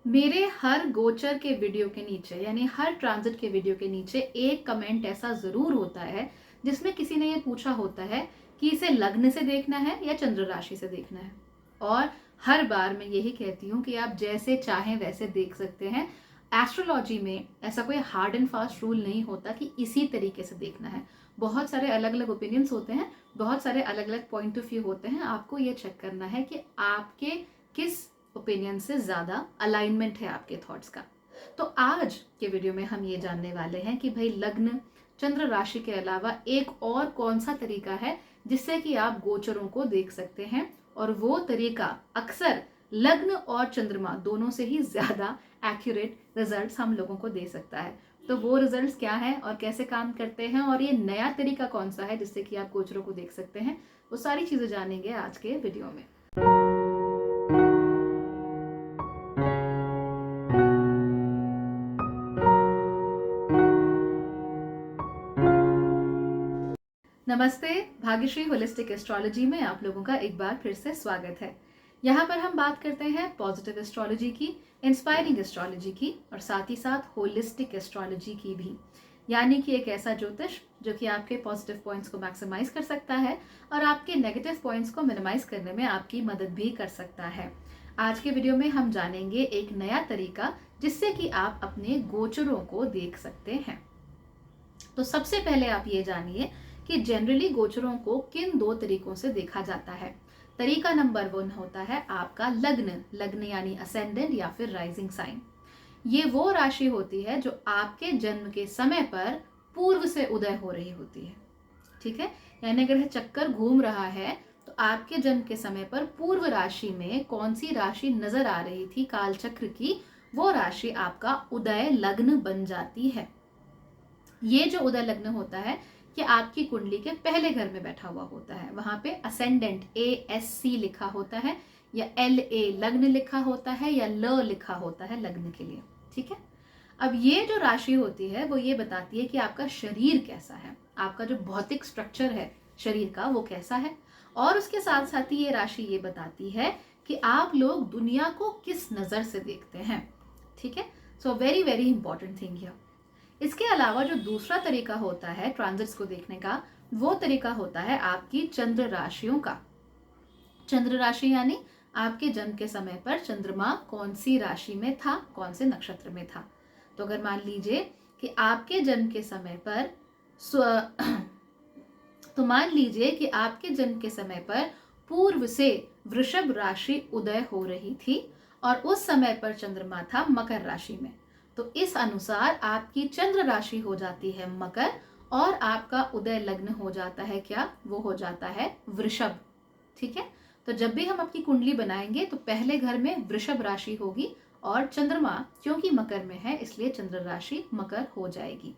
मेरे हर गोचर के वीडियो के नीचे यानी हर ट्रांजिट के वीडियो के नीचे एक कमेंट ऐसा जरूर होता है जिसमें किसी ने ये पूछा होता है कि इसे लग्न से देखना है या चंद्र राशि से देखना है। और हर बार मैं यही कहती हूँ कि आप जैसे चाहें वैसे देख सकते हैं। एस्ट्रोलॉजी में ऐसा कोई हार्ड एंड फास्ट रूल नहीं होता कि इसी तरीके से देखना है। बहुत सारे अलग अलग ओपिनियंस होते हैं, बहुत सारे अलग अलग पॉइंट ऑफ व्यू होते हैं। आपको ये चेक करना है कि आपके किस ओपिनियन से ज्यादा अलाइनमेंट है आपके थॉट्स का। तो आज के वीडियो में हम ये जानने वाले हैं कि भाई लग्न चंद्र राशि के अलावा एक और कौन सा तरीका है जिससे कि आप गोचरों को देख सकते हैं, और वो तरीका अक्सर लग्न और चंद्रमा दोनों से ही ज्यादा एक्यूरेट रिजल्ट्स हम लोगों को दे सकता है। तो वो रिजल्ट्स क्या है और कैसे काम करते हैं, और ये नया तरीका कौन सा है जिससे कि आप गोचरों को देख सकते हैं, वो सारी चीजें जानेंगे आज के वीडियो में। नमस्ते, भाग्यश्री होलिस्टिक एस्ट्रोलॉजी में आप लोगों का एक बार फिर से स्वागत है। यहाँ पर हम बात करते हैं पॉजिटिव एस्ट्रोलॉजी की, इंस्पायरिंग एस्ट्रोलॉजी की, और साथ ही साथ होलिस्टिक एस्ट्रोलॉजी की भी। यानी कि एक ऐसा ज्योतिष जो कि आपके पॉजिटिव पॉइंट्स को मैक्सिमाइज कर सकता है और आपके नेगेटिव पॉइंट्स को मिनिमाइज करने में आपकी मदद भी कर सकता है। आज के वीडियो में हम जानेंगे एक नया तरीका जिससे कि आप अपने गोचरों को देख सकते हैं। तो सबसे पहले आप ये जानिए कि जनरली गोचरों को किन दो तरीकों से देखा जाता है। तरीका नंबर 1 होता है आपका लग्न। लग्न यानी असेंडेंट या फिर राइजिंग साइन। ये वो राशि होती है जो आपके जन्म के समय पर पूर्व से उदय हो रही होती है। ठीक है, यानी अगर चक्कर घूम रहा है तो आपके जन्म के समय पर पूर्व राशि में कौन सी राशि नजर आ रही थी काल चक्र की, वो राशि आपका उदय लग्न बन जाती है। ये जो उदय लग्न होता है कि आपकी कुंडली के पहले घर में बैठा हुआ होता है। वहां पे असेंडेंट ASC लिखा होता है, या LA लग्न लिखा होता है, या ल लिखा होता है लग्न के लिए। ठीक है, अब ये जो राशि होती है वो ये बताती है कि आपका शरीर कैसा है, आपका जो भौतिक स्ट्रक्चर है शरीर का वो कैसा है। और उसके साथ साथ ही ये राशि ये बताती है कि आप लोग दुनिया को किस नजर से देखते हैं। ठीक है, so very very important thing here. इसके अलावा जो दूसरा तरीका होता है ट्रांजिट्स को देखने का, वो तरीका होता है आपकी चंद्र राशियों का। चंद्र राशि यानी आपके जन्म के समय पर चंद्रमा कौन सी राशि में था, कौन से नक्षत्र में था। तो अगर मान लीजिए कि आपके जन्म के समय पर तो मान लीजिए कि आपके जन्म के समय पर पूर्व से वृषभ राशि उदय हो रही थी और उस समय पर चंद्रमा था मकर राशि में। तो इस अनुसार आपकी चंद्र राशि हो जाती है मकर और आपका उदय लग्न हो जाता है क्या, वो हो जाता है वृषभ। ठीक है, तो जब भी हम अपनी कुंडली बनाएंगे तो पहले घर में वृषभ राशि होगी और चंद्रमा क्योंकि मकर में है इसलिए चंद्र राशि मकर हो जाएगी।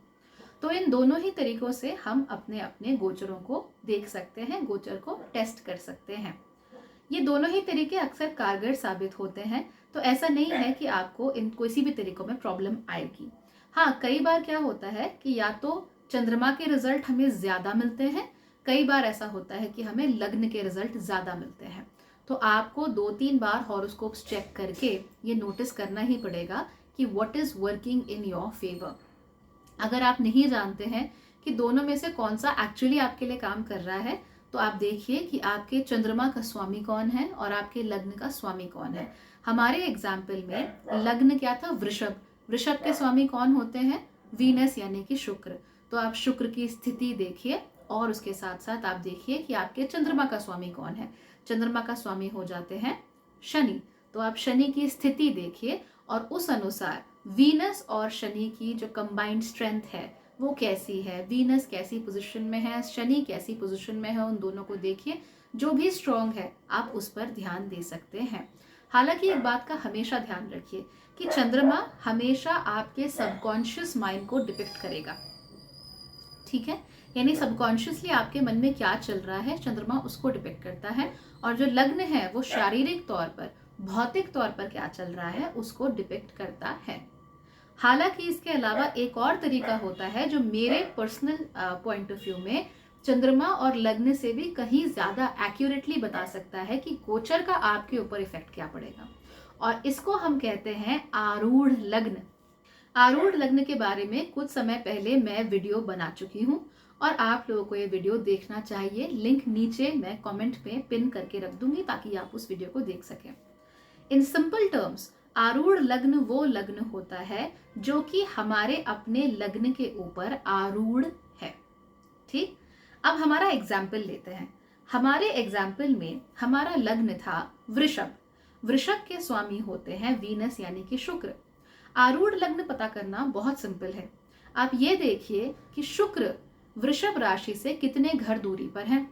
तो इन दोनों ही तरीकों से हम अपने अपने गोचरों को देख सकते हैं, गोचर को टेस्ट कर सकते हैं। ये दोनों ही तरीके अक्सर कारगर साबित होते हैं, तो ऐसा नहीं है कि आपको इन किसी भी तरीकों में प्रॉब्लम आएगी। हाँ, कई बार क्या होता है कि या तो चंद्रमा के रिजल्ट हमें ज्यादा मिलते हैं, कई बार ऐसा होता है कि हमें लग्न के रिजल्ट ज्यादा मिलते हैं। तो आपको 2-3 बार हॉरोस्कोप्स चेक करके ये नोटिस करना ही पड़ेगा कि what is working in your favour. अगर आप नहीं जानते हैं कि दोनों में से कौन सा एक्चुअली आपके लिए काम कर रहा है, तो आप देखिए कि आपके चंद्रमा का स्वामी कौन है और आपके लग्न का स्वामी कौन है। हमारे एग्जाम्पल में लग्न क्या था, वृषभ। वृषभ के स्वामी कौन होते हैं, वीनस यानी कि शुक्र। तो आप शुक्र की स्थिति देखिए और उसके साथ साथ आप देखिए कि आपके चंद्रमा का स्वामी कौन है। चंद्रमा का स्वामी हो जाते हैं शनि। तो आप शनि की स्थिति देखिए और उस अनुसार वीनस और शनि की जो कंबाइंड स्ट्रेंथ है वो कैसी है, वीनस कैसी पोजीशन में है, शनि कैसी पोजीशन में है, उन दोनों को देखिए। जो भी स्ट्रांग है आप उस पर ध्यान दे सकते हैं। हालांकि एक बात का हमेशा ध्यान रखिए कि चंद्रमा हमेशा आपके सबकॉन्शियस माइंड को डिपिक्ट करेगा। ठीक है, यानी सबकॉन्शियसली आपके मन में क्या चल रहा है चंद्रमा उसको डिपेक्ट करता है, और जो लग्न है वो शारीरिक तौर पर, भौतिक तौर पर क्या चल रहा है उसको डिपेक्ट करता है। हालांकि इसके अलावा एक और तरीका होता है जो मेरे पर्सनल पॉइंट ऑफ व्यू में चंद्रमा और लग्न से भी कहीं ज्यादा एक्यूरेटली बता सकता है कि गोचर का आपके ऊपर इफेक्ट क्या पड़ेगा। और इसको हम कहते हैं आरूढ़ लग्न। आरूढ़ लग्न के बारे में कुछ समय पहले मैं वीडियो बना चुकी हूँ और आप लोगों को ये वीडियो देखना चाहिए। लिंक नीचे मैं कमेंट में पिन करके रख दूंगी ताकि आप उस वीडियो को देख सकें। इन सिंपल टर्म्स, आरूढ़ लग्न वो लग्न होता है जो कि हमारे अपने लग्न के ऊपर आरूढ़ है। ठीक, अब हमारा एग्जाम्पल लेते हैं। हमारे एग्जाम्पल में हमारा लग्न था वृषभ। वृषभ के स्वामी होते हैं वीनस यानी कि शुक्र। आरूढ़ लग्न पता करना बहुत सिंपल है। आप ये देखिए कि शुक्र वृषभ राशि से कितने घर दूरी पर है।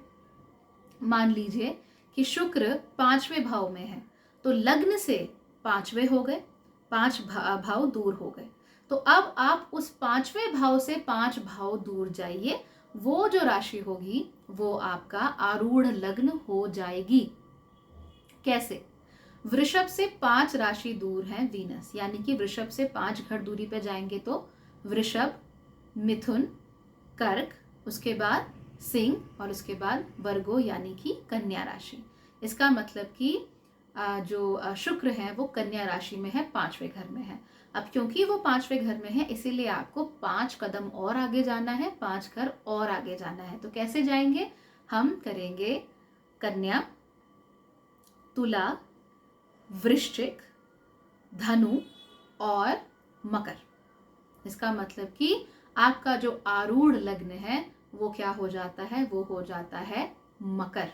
मान लीजिए कि शुक्र 5वें भाव में है, तो लग्न से 5वें हो गए, 5 भाव दूर हो गए। तो अब आप उस 5वें भाव से 5 भाव दूर जाइए, वो जो राशि होगी वो आपका आरूढ़ लग्न हो जाएगी। कैसे? वृषभ से 5 राशि दूर है वीनस, यानी कि वृषभ से 5 घर दूरी पे जाएंगे तो वृषभ, मिथुन, कर्क, उसके बाद सिंह और उसके बाद वर्गो यानी कि कन्या राशि। इसका मतलब कि जो शुक्र है वो कन्या राशि में है, 5वें घर में है। अब क्योंकि वो 5वें घर में है इसीलिए आपको 5 कदम और आगे जाना है, 5 घर और आगे जाना है। तो कैसे जाएंगे? हम करेंगे कन्या, तुला, वृश्चिक, धनु और मकर। इसका मतलब कि आपका जो आरूढ़ लग्न है वो क्या हो जाता है? वो हो जाता है मकर।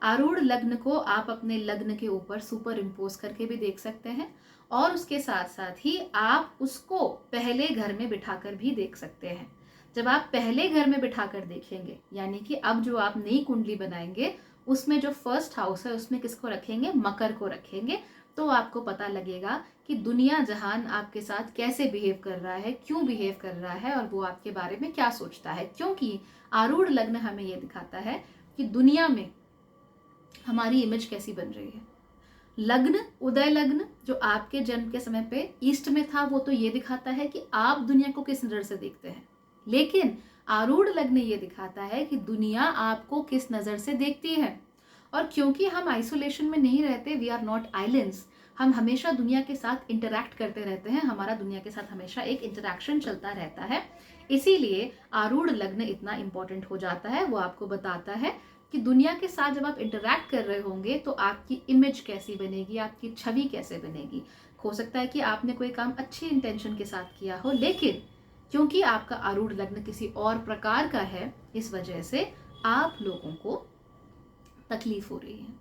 आरूढ़ लग्न को आप अपने लग्न के ऊपर सुपर इम्पोज करके भी देख सकते हैं और उसके साथ साथ ही आप उसको पहले घर में बिठाकर भी देख सकते हैं। जब आप पहले घर में बिठाकर देखेंगे, यानी कि अब जो आप नई कुंडली बनाएंगे उसमें जो फर्स्ट हाउस है उसमें किसको रखेंगे? मकर को रखेंगे। तो आपको पता लगेगा कि दुनिया जहान आपके साथ कैसे बिहेव कर रहा है, क्यों बिहेव कर रहा है और वो आपके बारे में क्या सोचता है। क्योंकि आरूढ़ लग्न हमें ये दिखाता है कि दुनिया में हमारी इमेज कैसी बन रही है। लग्न, उदय लग्न जो आपके जन्म के समय पे ईस्ट में था वो तो ये दिखाता है कि आप दुनिया को किस नजर से देखते हैं, लेकिन आरूढ़ लग्न ये दिखाता है कि दुनिया आपको किस नजर से देखती है। और क्योंकि हम आइसोलेशन में नहीं रहते, वी आर नॉट आइलैंड्स, हम हमेशा दुनिया के साथ इंटरैक्ट करते रहते हैं, हमारा दुनिया के साथ हमेशा एक इंटरैक्शन चलता रहता है। इसीलिए आरूढ़ लग्न इतना इंपॉर्टेंट हो जाता है। वो आपको बताता है कि दुनिया के साथ जब आप इंटरैक्ट कर रहे होंगे तो आपकी इमेज कैसी बनेगी, आपकी छवि कैसे बनेगी। हो सकता है कि आपने कोई काम अच्छी इंटेंशन के साथ किया हो, लेकिन क्योंकि आपका आरूढ़ लग्न किसी और प्रकार का है, इस वजह से आप लोगों को तकलीफ हो रही है।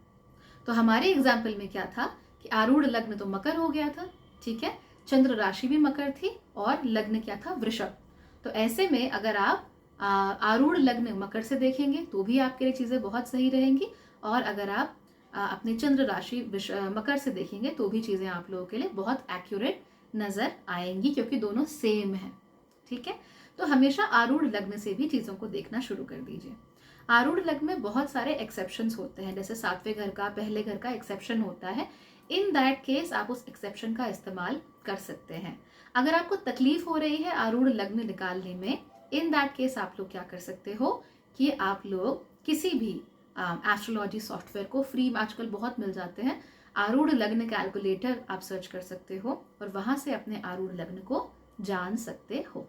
तो हमारे एग्जाम्पल में क्या था कि आरूढ़ लग्न तो मकर हो गया था, ठीक है, चंद्र राशि भी मकर थी और लग्न क्या था? वृषभ। तो ऐसे में अगर आप आरूढ़ लग्न मकर से देखेंगे तो भी आपके लिए चीजें बहुत सही रहेंगी, और अगर आप अपने चंद्र राशि मकर से देखेंगे तो भी चीजें आप लोगों के लिए बहुत एक्यूरेट नजर आएंगी, क्योंकि दोनों सेम है। ठीक है, तो हमेशा आरूढ़ लग्न से भी चीजों को देखना शुरू कर दीजिए। आरूढ़ लग्न में बहुत सारे एक्सेप्शंस होते हैं, जैसे 7वें घर का, पहले घर का एक्सेप्शन होता है। इन दैट केस आप उस एक्सेप्शन का इस्तेमाल कर सकते हैं। अगर आपको तकलीफ हो रही है आरूढ़ लग्न निकालने में, इन दैट केस आप लोग क्या कर सकते हो कि आप लोग किसी भी एस्ट्रोलॉजी सॉफ्टवेयर को फ्री में आजकल बहुत मिल जाते हैं, आरूढ़ लग्न कैलकुलेटर आप सर्च कर सकते हो और वहां से अपने आरूढ़ लग्न को जान सकते हो।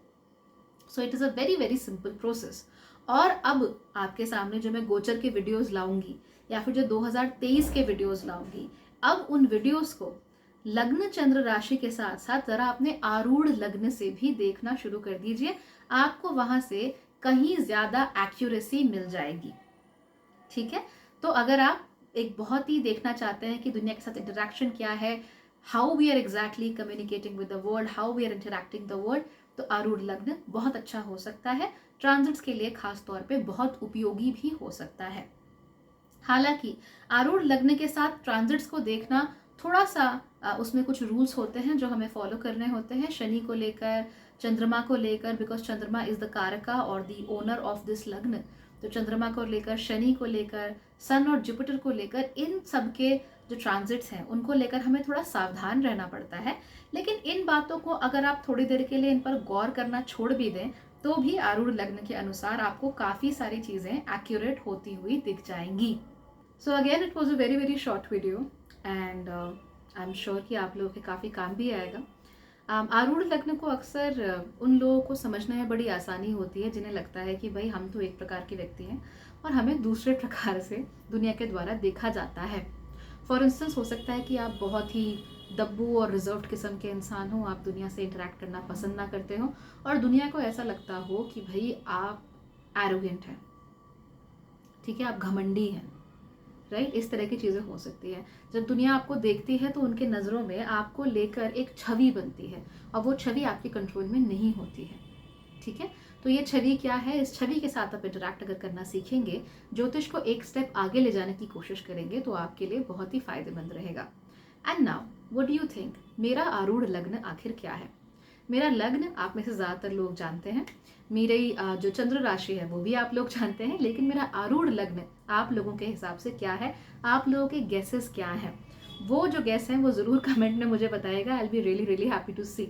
So it is a very very simple process. और अब आपके सामने जो मैं गोचर के वीडियोस लाऊंगी या फिर जो 2023 के वीडियोस लाऊंगी, अब उन वीडियोस को लग्न चंद्र राशि के साथ साथ जरा अपने आरूढ़ लग्न से भी देखना शुरू कर दीजिए। आपको वहां से कहीं ज्यादा एक्यूरेसी मिल जाएगी। ठीक है, तो अगर आप एक बहुत ही देखना चाहते हैं कि दुनिया के साथ इंटरेक्शन क्या है, how we are exactly communicating with the world, how we are interacting the world, तो आरूढ़ लग्न बहुत अच्छा हो सकता है। ट्रांजिट्स के लिए खास तौर पे बहुत उपयोगी भी हो सकता है। हालांकि आरूढ़ लग्न के साथ ट्रांजिट्स को देखना थोड़ा सा उसमें कुछ रूल्स होते हैं जो हमें फॉलो करने होते हैं, शनि को लेकर, चंद्रमा को लेकर, बिकॉज चंद्रमा इज द कारका और द ओनर ऑफ दिस लग्न। तो चंद्रमा को लेकर, शनि को लेकर, सन और जुपिटर को लेकर, इन सब के जो ट्रांजिट्स हैं उनको लेकर हमें थोड़ा सावधान रहना पड़ता है। लेकिन इन बातों को अगर आप थोड़ी देर के लिए इन पर गौर करना छोड़ भी दें तो भी आरूढ़ लग्न के अनुसार आपको काफ़ी सारी चीज़ें एक्यूरेट होती हुई दिख जाएंगी। So again it was a very very short video and I am sure कि आप लोगों के काफ़ी काम भी आएगा। आरूढ़ लग्न को अक्सर उन लोगों को समझने में बड़ी आसानी होती है जिन्हें लगता है कि भाई हम तो एक प्रकार के व्यक्ति हैं और हमें दूसरे प्रकार से दुनिया के द्वारा देखा जाता है। फॉर इंस्टेंस हो सकता है कि आप बहुत ही दब्बू और रिजर्व्ड किस्म के इंसान हो, आप दुनिया से इंटरेक्ट करना पसंद ना करते हो और दुनिया को ऐसा लगता हो कि भाई आप एरोगेंट हैं, ठीक है, आप घमंडी हैं, राइट। इस तरह की चीज़ें हो सकती है। जब दुनिया आपको देखती है तो उनके नज़रों में आपको लेकर एक छवि बनती है और वो छवि आपके कंट्रोल में नहीं होती है, ठीक है। तो ये छवि क्या है, इस छवि के साथ आप इंटरैक्ट अगर करना सीखेंगे, ज्योतिष को एक स्टेप आगे ले जाने की कोशिश करेंगे तो आपके लिए बहुत ही फायदेमंद रहेगा। And now what do you think, मेरा आरूढ़ लग्न आखिर क्या है? मेरा लग्न आप में से ज़्यादातर लोग जानते हैं, मेरी जो चंद्र राशि है वो भी आप लोग जानते हैं, लेकिन मेरा आरूढ़ लग्न आप लोगों के हिसाब से क्या है, आप लोगों के गेसेस क्या हैं? वो जो गेस हैं वो ज़रूर कमेंट में मुझे बताइएगा। I will be really really happy to see.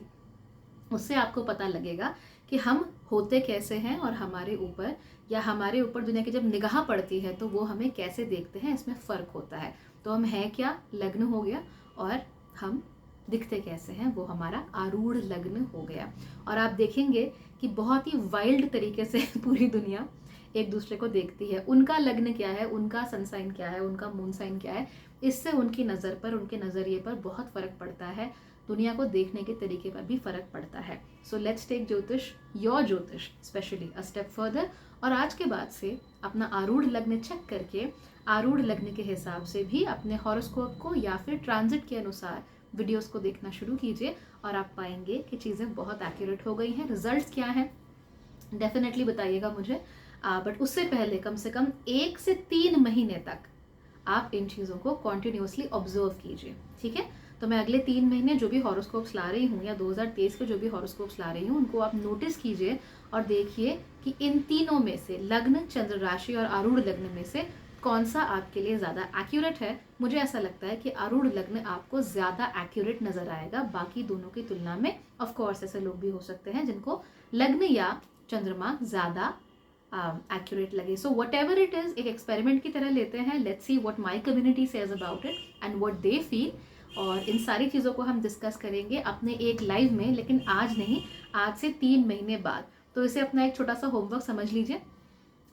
उससे आपको पता लगेगा कि हम होते कैसे हैं और हमारे ऊपर या हमारे ऊपर दुनिया की जब निगाह पड़ती है तो वो हमें कैसे देखते हैं, इसमें फ़र्क होता है। तो हम हैं क्या, लग्न हो गया, और हम दिखते कैसे हैं, वो हमारा आरूढ़ लग्न हो गया। और आप देखेंगे कि बहुत ही वाइल्ड तरीके से पूरी दुनिया एक दूसरे को देखती है। उनका लग्न क्या है, उनका सन साइन क्या है, उनका मून साइन क्या है, इससे उनकी नज़र पर, उनके नज़रिए पर बहुत फ़र्क पड़ता है। दुनिया को देखने के तरीके पर भी फ़र्क पड़ता है। सो लेट्स टेक ज्योतिष, योर ज्योतिष स्पेशली, अ स्टेप फर्दर। और आज के बाद से अपना आरूढ़ लग्न चेक करके आरूढ़ लग्न के हिसाब से भी अपने हॉरोस्कोप को या फिर ट्रांजिट के अनुसार वीडियोस को देखना शुरू कीजिए और आप पाएंगे कि चीज़ें बहुत एक्यूरेट हो गई हैं। रिजल्ट्स क्या हैं डेफिनेटली बताइएगा मुझे, बट उससे पहले कम से कम 1 से 3 महीने तक आप इन चीज़ों को कॉन्टिन्यूसली ऑब्जर्व कीजिए, ठीक है। तो मैं अगले 3 महीने जो भी हॉरोस्कोप्स ला रही हूँ या 2023 के जो भी हॉरोस्कोप्स ला रही हूँ उनको आप नोटिस कीजिए और देखिए कि इन तीनों में से लग्न, चंद्र राशि और आरूढ़ लग्न में से कौन सा आपके लिए ज़्यादा एक्यूरेट है। मुझे ऐसा लगता है कि आरूढ़ लग्न आपको ज़्यादा एक्यूरेट नज़र आएगा बाकी दोनों की तुलना में। ऑफ कोर्स ऐसे लोग भी हो सकते हैं जिनको लग्न या चंद्रमा ज़्यादा एक्यूरेट लगे। So what ever it is, एक एक्सपेरिमेंट की तरह लेते हैं। Let's see what my community says about it and what they feel. और इन सारी चीज़ों को हम डिस्कस करेंगे अपने एक लाइव में, लेकिन आज नहीं, आज से 3 महीने बाद। तो इसे अपना एक छोटा सा होमवर्क समझ लीजिए।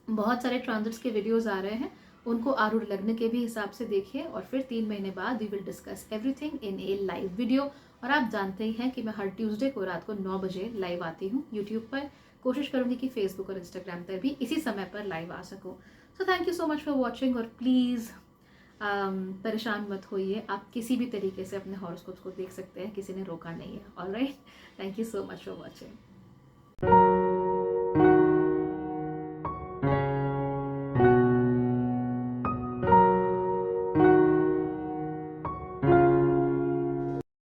बहुत सारे ट्रांजिट्स के वीडियोज़ आ रहे हैं, उनको आरूढ़ लग्न के भी हिसाब से देखिए और फिर 3 महीने बाद we will discuss everything in a live video. और आप जानते ही हैं कि मैं हर ट्यूसडे को रात को 9 बजे लाइव आती हूँ यूट्यूब पर। कोशिश करूँगी कि फेसबुक और इंस्टाग्राम पर भी इसी समय पर लाइव आ सकूँ। So thank you so much for watching. और प्लीज़ परेशान मत होइए, आप किसी भी तरीके से अपने हॉरोस्कोप्स को देख सकते हैं, किसी ने रोका नहीं है। Alright, thank you so much for watching.